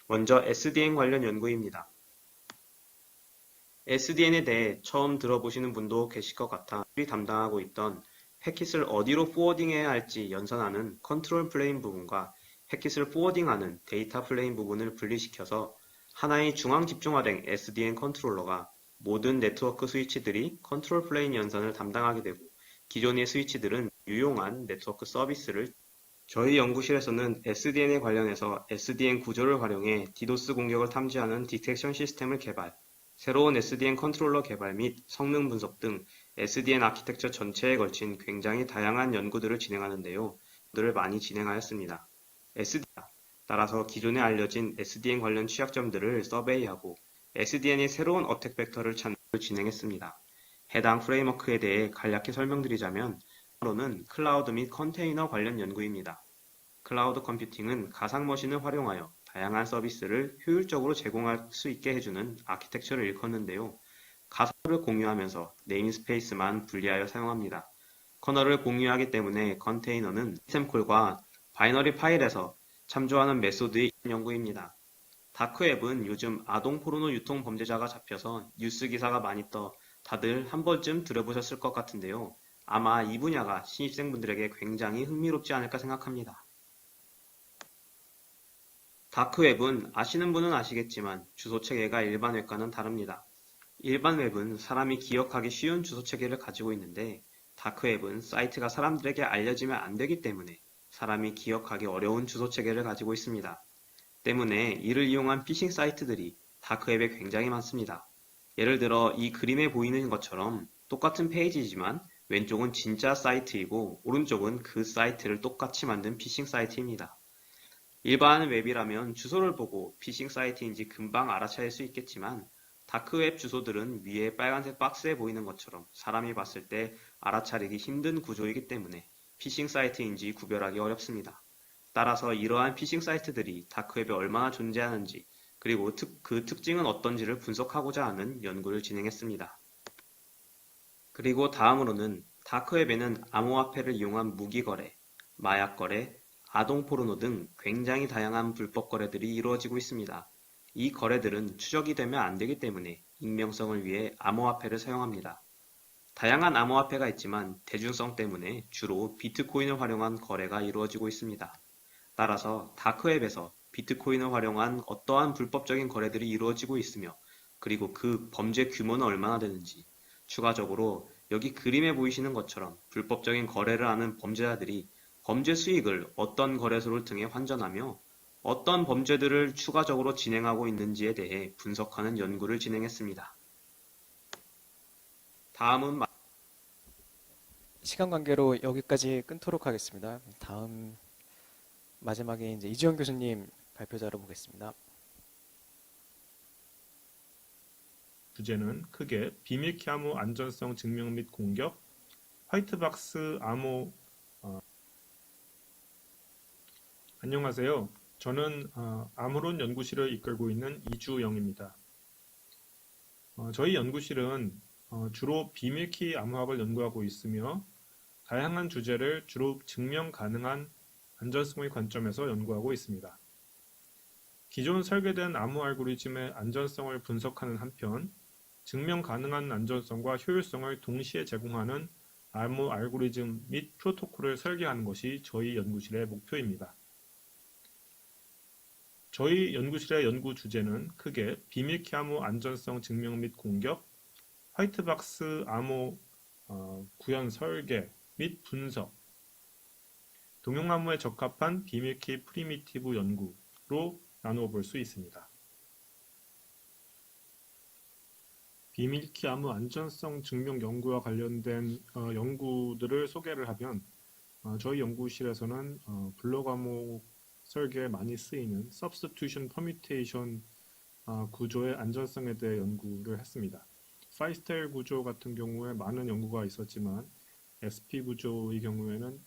먼저 SDN 관련 연구입니다. SDN에 대해 처음 들어보시는 분도 계실 것 같아 담당하고 있던 패킷을 어디로 포워딩해야 할지 연산하는 컨트롤 플레인 부분과 패킷을 포워딩하는 데이터 플레인 부분을 분리시켜서 하나의 중앙 집중화된 SDN 컨트롤러가 모든 네트워크 스위치들이 컨트롤 플레인 연산을 담당하게 되고 기존의 스위치들은 유용한 네트워크 서비스를 저희 연구실에서는 SDN에 관련해서 SDN 구조를 활용해 디도스 공격을 탐지하는 디텍션 시스템을 개발, 새로운 SDN 컨트롤러 개발 및 성능 분석 등 SDN 아키텍처 전체에 걸친 굉장히 다양한 연구들을 진행하는데요. 들을 많이 진행하였습니다. 따라서 기존에 알려진 SDN 관련 취약점들을 서베이하고 SDN의 새로운 어택 벡터를 찾는 걸 진행했습니다. 해당 프레임워크에 대해 간략히 설명드리자면 로는 클라우드 및 컨테이너 관련 연구입니다. 클라우드 컴퓨팅은 가상머신을 활용하여 다양한 서비스를 효율적으로 제공할 수 있게 해주는 아키텍처를 일컫는데요. 가상을 공유하면서 네임스페이스만 분리하여 사용합니다. 커널을 공유하기 때문에 컨테이너는 시스템콜과 바이너리 파일에서 참조하는 메소드의 연구입니다. 다크웹은 요즘 아동 포르노 유통 범죄자가 잡혀서 뉴스 기사가 많이 떠 다들 한 번쯤 들어보셨을 것 같은데요. 아마 이 분야가 신입생분들에게 굉장히 흥미롭지 않을까 생각합니다. 다크웹은 아시는 분은 아시겠지만 주소체계가 일반 웹과는 다릅니다. 일반 웹은 사람이 기억하기 쉬운 주소체계를 가지고 있는데 다크웹은 사이트가 사람들에게 알려지면 안 되기 때문에 사람이 기억하기 어려운 주소 체계를 가지고 있습니다. 때문에 이를 이용한 피싱 사이트들이 다크웹에 굉장히 많습니다. 예를 들어 이 그림에 보이는 것처럼 똑같은 페이지지만 왼쪽은 진짜 사이트이고 오른쪽은 그 사이트를 똑같이 만든 피싱 사이트입니다. 일반 웹이라면 주소를 보고 피싱 사이트인지 금방 알아차릴 수 있겠지만 다크웹 주소들은 위에 빨간색 박스에 보이는 것처럼 사람이 봤을 때 알아차리기 힘든 구조이기 때문에 피싱 사이트인지 구별하기 어렵습니다. 따라서 이러한 피싱 사이트들이 다크웹에 얼마나 존재하는지 그리고 그 특징은 어떤지를 분석하고자 하는 연구를 진행했습니다. 그리고 다음으로는 다크웹에는 암호화폐를 이용한 무기거래, 마약거래, 아동포르노 등 굉장히 다양한 불법 거래들이 이루어지고 있습니다. 이 거래들은 추적이 되면 안 되기 때문에 익명성을 위해 암호화폐를 사용합니다. 다양한 암호화폐가 있지만 대중성 때문에 주로 비트코인을 활용한 거래가 이루어지고 있습니다. 따라서 다크웹에서 비트코인을 활용한 어떠한 불법적인 거래들이 이루어지고 있으며 그리고 그 범죄 규모는 얼마나 되는지 추가적으로 여기 그림에 보이시는 것처럼 불법적인 거래를 하는 범죄자들이 범죄 수익을 어떤 거래소를 통해 환전하며 어떤 범죄들을 추가적으로 진행하고 있는지에 대해 분석하는 연구를 진행했습니다. 다음은 시간 관계로 여기까지 끊도록 하겠습니다. 다음 마지막에 이제 이지영 교수님 발표자로 보겠습니다. 주제는 크게 비밀키 암호 안전성 증명 및 공격, 화이트박스 암호. 안녕하세요. 저는 암호론 연구실을 이끌고 있는 이주영입니다. 저희 연구실은 주로 비밀키 암호학을 연구하고 있으며 다양한 주제를 주로 증명 가능한 안전성의 관점에서 연구하고 있습니다. 기존 설계된 암호 알고리즘의 안전성을 분석하는 한편 증명 가능한 안전성과 효율성을 동시에 제공하는 암호 알고리즘 및 프로토콜을 설계하는 것이 저희 연구실의 목표입니다. 저희 연구실의 연구 주제는 크게 비밀키 암호 안전성 증명 및 공격, 화이트박스 암호 구현 설계 및 분석, 동용암호에 적합한 비밀키 프리미티브 연구로 나누어 볼 수 있습니다. 비밀키 암호 안전성 증명 연구와 관련된 연구들을 소개를 하면 저희 연구실에서는 블록 암호 설계에 많이 쓰이는 Substitution Permutation 구조의 안전성에 대해 연구를 했습니다. 파이스타일 구조 같은 경우에 많은 연구가 있었지만 SP 구조의 경우에는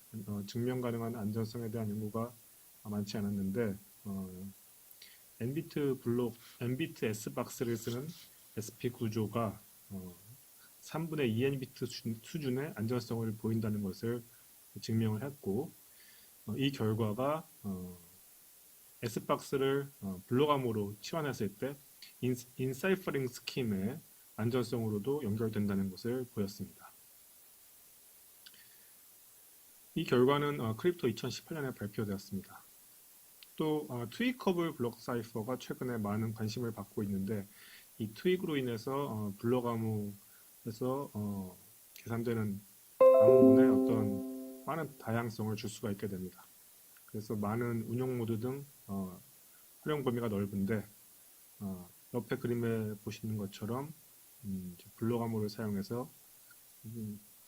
증명 가능한 안전성에 대한 연구가 많지 않았는데 nbit s박스를 쓰는 SP 구조가 3분의 2n비트 수준의 안전성을 보인다는 것을 증명을 했고 이 결과가 S박스를 블록암호로 치환했을 때 인사이퍼링 스킴의 안전성으로도 연결된다는 것을 보였습니다. 이 결과는 크립토 2018년에 발표되었습니다. 또 트윅커블 블록 사이퍼가 최근에 많은 관심을 받고 있는데 이 트윅으로 인해서 블록암호에서 계산되는 암호문의 어떤 많은 다양성을 줄 수가 있게 됩니다. 그래서 많은 운용 모드 등 활용 범위가 넓은데 옆에 그림에 보시는 것처럼 블록 암호를 사용해서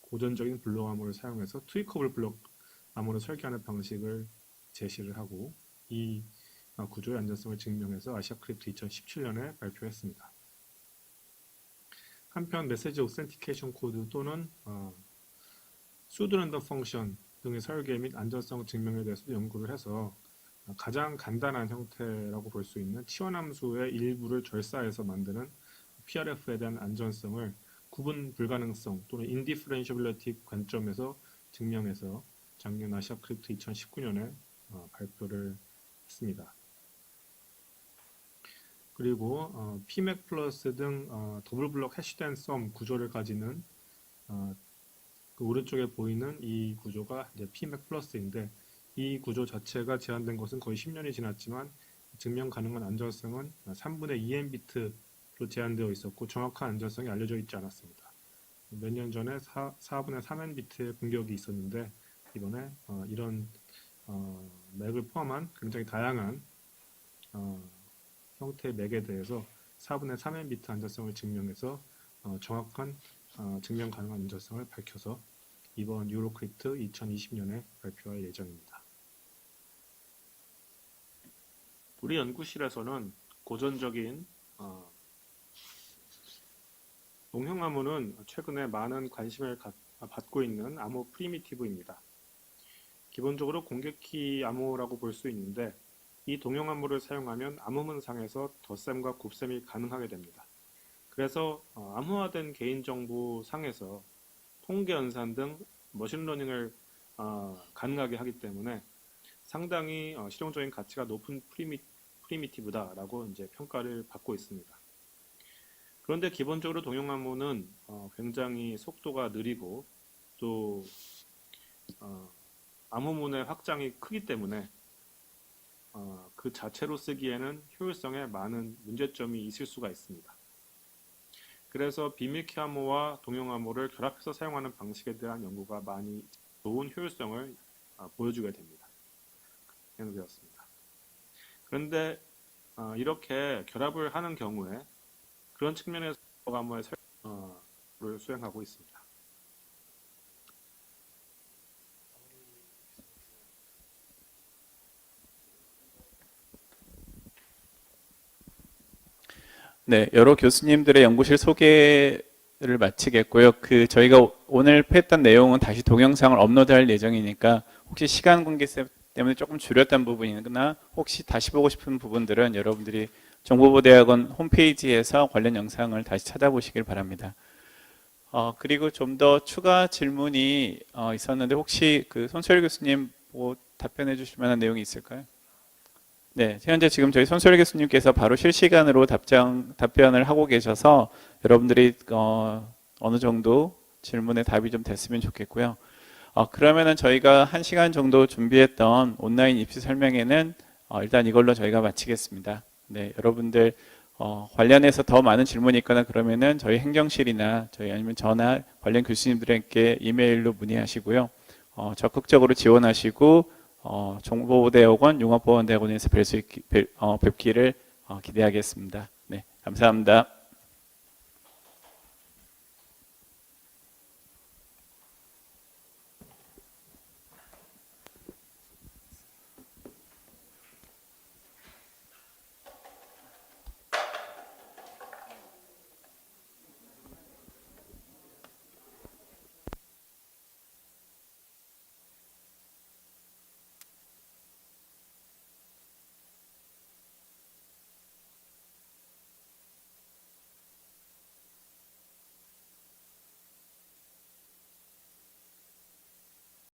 고전적인 블록 암호를 사용해서 트위커블 블록 암호를 설계하는 방식을 제시를 하고 이 구조의 안전성을 증명해서 아시아 크립토 2017년에 발표했습니다. 한편 메시지 오센티케이션 코드 또는 수드랜덤 펑션 등의 설계 및 안전성 증명에 대해서 연구를 해서 가장 간단한 형태라고 볼 수 있는 치환함수의 일부를 절사해서 만드는 PRF에 대한 안전성을 구분 불가능성 또는 인디퍼렌셔빌리티 관점에서 증명해서 작년 아시아 크립토 2019년에 발표를 했습니다. 그리고 PMAC 플러스 등 더블 블록 해시된 썸 구조를 가지는 그 오른쪽에 보이는 이 구조가 이제 PMAC 플러스인데 이 구조 자체가 제한된 것은 거의 10년이 지났지만 증명 가능한 안전성은 3분의 2n비트로 제한되어 있었고 정확한 안전성이 알려져 있지 않았습니다. 몇 년 전에 4분의 3n비트의 공격이 있었는데 이번에 이런 맥을 포함한 굉장히 다양한 형태의 맥에 대해서 4분의 3n비트 안전성을 증명해서 정확한 증명 가능한 안전성을 밝혀서 이번 유로크립트 2020년에 발표할 예정입니다. 우리 연구실에서는 고전적인 동형 암호는 최근에 많은 관심을 받고 있는 암호 프리미티브입니다. 기본적으로 공개키 암호라고 볼 수 있는데 이 동형 암호를 사용하면 암호문상에서 덧셈과 곱셈이 가능하게 됩니다. 그래서 암호화된 개인정보 상에서 통계 연산 등 머신러닝을 가능하게 하기 때문에 상당히 실용적인 가치가 높은 프리미티브다라고 이제 평가를 받고 있습니다. 그런데 기본적으로 동형 암호는 굉장히 속도가 느리고 또 암호문의 확장이 크기 때문에 그 자체로 쓰기에는 효율성에 많은 문제점이 있을 수가 있습니다. 그래서 비밀키 암호와 동형 암호를 결합해서 사용하는 방식에 대한 연구가 많이 좋은 효율성을 보여주게 됩니다. 되었습니다. 그런데 이렇게 결합을 하는 경우에 그런 측면에서 암호의 설명을 수행하고 있습니다. 네, 여러 교수님들의 연구실 소개를 마치겠고요. 저희가 오늘 했던 내용은 다시 동영상을 업로드할 예정이니까 혹시 시간 관계 때문에 조금 줄였던 부분이거나 혹시 다시 보고 싶은 부분들은 여러분들이 정보보대학원 홈페이지에서 관련 영상을 다시 찾아보시길 바랍니다. 그리고 좀 더 추가 질문이 있었는데 혹시 손소열 교수님 답변해 주실 만한 내용이 있을까요? 네, 현재 지금 저희 손소열 교수님께서 바로 실시간으로 답변을 하고 계셔서 여러분들이 어느 정도 질문에 답이 좀 됐으면 좋겠고요. 그러면은 저희가 1시간 정도 준비했던 온라인 입시 설명회는 일단 이걸로 저희가 마치겠습니다. 네, 여러분들 관련해서 더 많은 질문이 있거나 그러면은 저희 행정실이나 저희 아니면 전화 관련 교수님들에게 이메일로 문의하시고요. 적극적으로 지원하시고 정보대학원, 융합보건대학원에서 뵙기를 기대하겠습니다. 네, 감사합니다.